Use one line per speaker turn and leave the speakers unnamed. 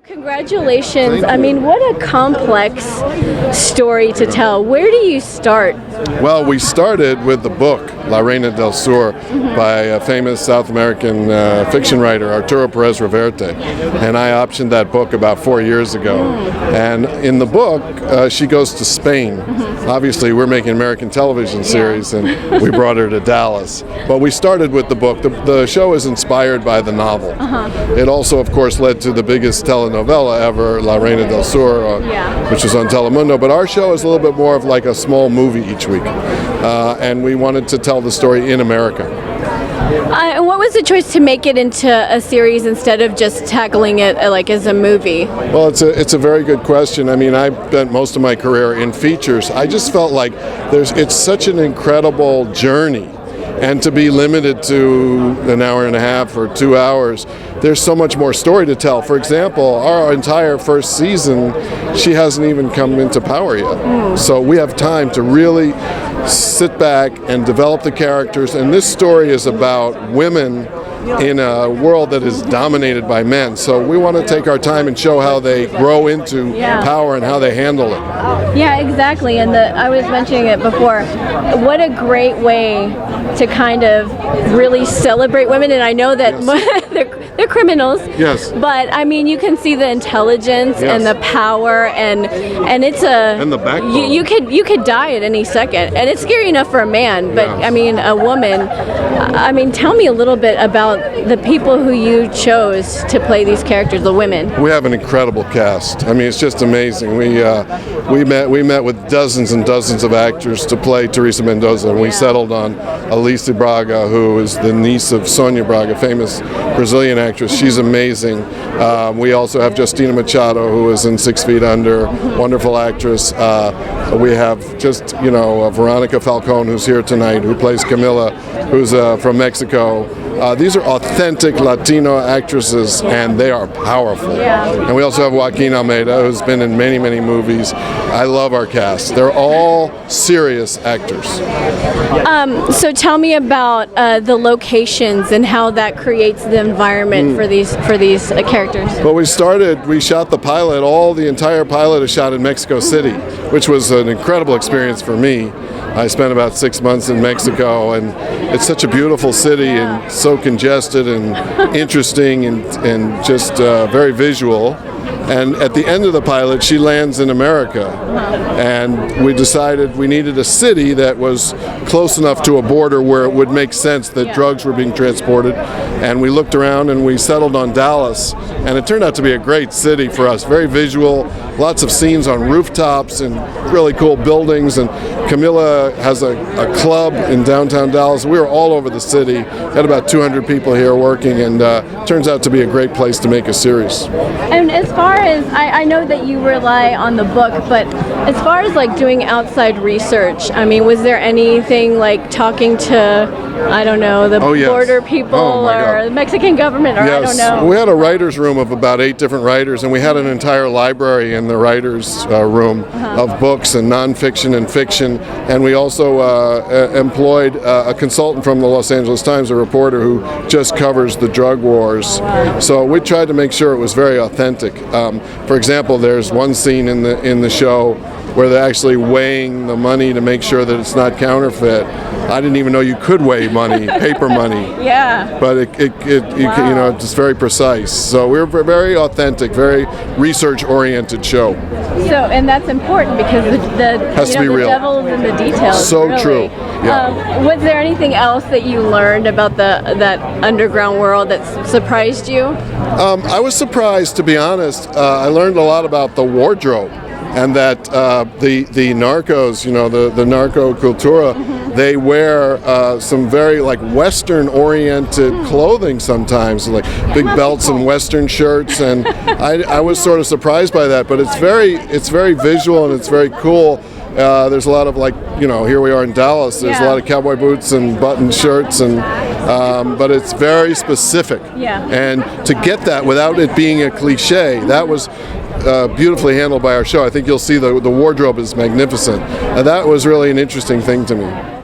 Congratulations.
Thank
I
you.
mean, what a complex story to tell. Where do you start?
Well, we started with the book La Reina del Sur by a famous South American fiction writer, Arturo Perez Reverte. And I optioned that book about 4 years ago. And in the book, she goes to Spain. Obviously, we're making an American television series, and we brought her to Dallas. But we started with the book. The show is inspired by the novel. It also, of course, led to the biggest telenovela ever, La Reina del Sur, which was on Telemundo. But our show is a little bit more of like a small movie each week. And we wanted to tell the story in America.
And what was the choice to make it into a series instead of just tackling it like as a movie?
Well, it's a very good question. I mean, I spent most of my career in features. I just felt like it's such an incredible journey. And to be limited to an hour and a half or 2 hours, there's so much more story to tell. For example, our entire first season, she hasn't even come into power yet. So we have time to really sit back and develop the characters. And this story is about women in a world that is dominated by men. So we want to take our time and show how they grow into power and how they handle it.
Yeah, exactly. And I was mentioning it before. What a great way to kind of really celebrate women. And I know that they're criminals.
Yes.
But I mean, you can see the intelligence and the power, and it's
And the backbone.
You could die at any second, and it's scary enough for a man. But I mean, a woman. I mean, tell me a little bit about the people who you chose to play these characters, the women.
We have an incredible cast. I mean, it's just amazing. We met with dozens and dozens of actors to play Teresa Mendoza, and we settled on Alice Braga, who is the niece of Sonia Braga, famous Brazilian actress. She's amazing. We also have Justina Machado, who is in 6 Feet Under, wonderful actress. We have Veronica Falcón, who's here tonight, who plays Camila, who's from Mexico. These are authentic Latino actresses, and they are powerful. And we also have Joaquin Almeida, who's been in many, many movies. I love our cast. They're all serious actors.
So tell me about the locations and how that creates the environment for these characters.
Well, we shot the pilot. The entire pilot is shot in Mexico City, which was an incredible experience for me. I spent about 6 months in Mexico, and it's such a beautiful city and so congested and interesting and just very visual. And at the end of the pilot, she lands in America. And we decided we needed a city that was close enough to a border where it would make sense that drugs were being transported. And we looked around and we settled on Dallas. And it turned out to be a great city for us, very visual, lots of scenes on rooftops and really cool buildings. And Camila has a club in downtown Dallas. We were all over the city, had about 200 people here working, and turns out to be a great place to make a series.
And as far as, I know that you rely on the book, but as far as like doing outside research, I mean, was there anything like talking to, I don't know, the border people or the Mexican government, or I don't know?
We had a writer's room of about 8 different writers, and we had an entire library in the writer's room of books and nonfiction and fiction. And we also employed a consultant from the Los Angeles Times, a reporter who just covers the drug wars. So we tried to make sure it was very authentic. For example, there's one scene in the show where they're actually weighing the money to make sure that it's not counterfeit. I didn't even know you could weigh money, paper money.
Yeah.
But it's very precise. So we're very authentic, very research-oriented show.
So, and that's important because the devil's in the details.
So
really.
true. Yeah.
Was there anything else that you learned about that underground world that surprised you?
I was surprised, to be honest. I learned a lot about the wardrobe, and that the narcos, the narco cultura, they wear some very like Western-oriented clothing sometimes, like big belts and Western shirts, and I was sort of surprised by that. But it's very visual and it's very cool. There's a lot of here we are in Dallas. There's a lot of cowboy boots and button shirts, and but it's very specific. And to get that without it being a cliche, that was beautifully handled by our show. I think you'll see the wardrobe is magnificent. That was really an interesting thing to me.